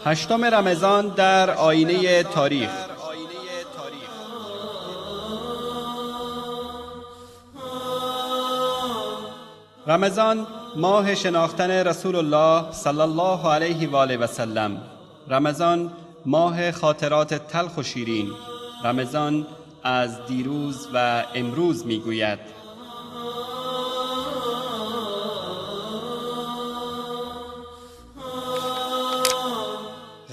هشتم رمضان در آینه تاریخ. رمضان ماه شناختن رسول الله صلی الله علیه و آله و سلم. رمضان ماه خاطرات تلخ و شیرین. رمضان از دیروز و امروز میگوید.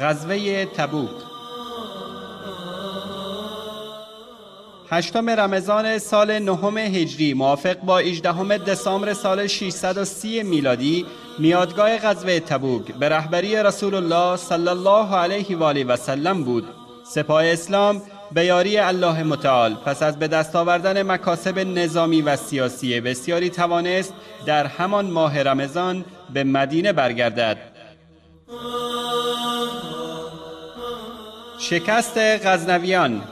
غزوه تبوک. هشتم رمضان سال نهم هجری موافق با 18 دسامبر سال 630 میلادی میادگاه غزوه تبوک به رهبری رسول الله صلی الله علیه و آله و سلم بود. سپاه اسلام به یاری الله متعال پس از به دست آوردن مکاسب نظامی و سیاسی بسیاری توانست در همان ماه رمضان به مدینه برگردد. شکست غزنویان.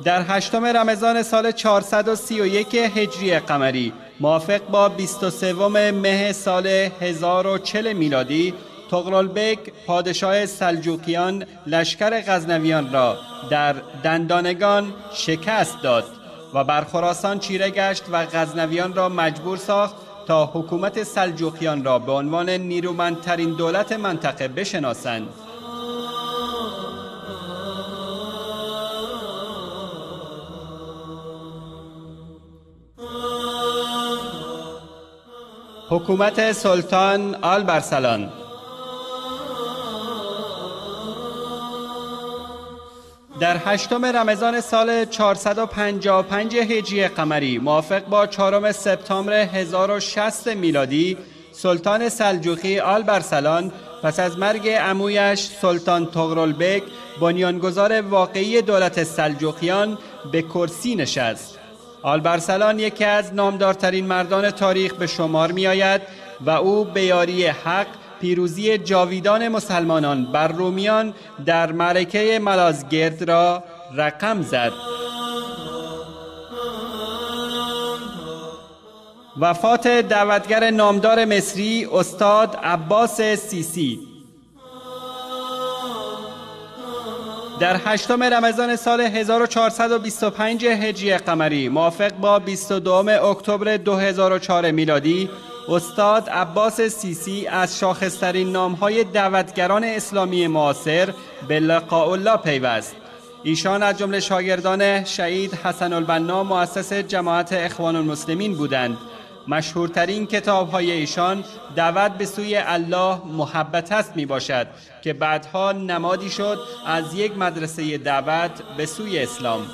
در هشتم رمضان سال 431 هجری قمری موافق با 23 مه سال 1040 میلادی طغرلبک پادشاه سلجوقیان لشکر غزنویان را در دندانگان شکست داد و بر خراسان چیره گشت و غزنویان را مجبور ساخت تا حکومت سلجوقیان را به عنوان نیرومندترین دولت منطقه بشناسند. حکومت سلطان آلبرسلان. در هشتم رمضان سال 455 هجری قمری موافق با 4 سپتامبر 1060 میلادی سلطان سلجوقی آلبرسلان پس از مرگ عمویش سلطان طغرلبک بنیانگذار واقعی دولت سلجوقیان به کرسی نشست. آلبرسلان یکی از نامدارترین مردان تاریخ به شمار می آید و او به یاری حق پیروزی جاویدان مسلمانان بر رومیان در معرکه ملازگرد را رقم زد. وفات دعوتگر نامدار مصری استاد عباس سیسی. در هشتم رمضان سال 1425 هجری قمری موافق با 22 اکتبر 2004 میلادی استاد عباس سیسی از شاخصترین نام‌های دعوتگران اسلامی معاصر به لقاء الله پیوست. ایشان از جمله شاگردان شهید حسن البنا مؤسس جماعت اخوان المسلمین بودند. مشهورترین کتاب‌های ایشان دعوت به سوی الله محبت است می باشد که بعدها نمادی شد از یک مدرسه دعوت به سوی اسلام.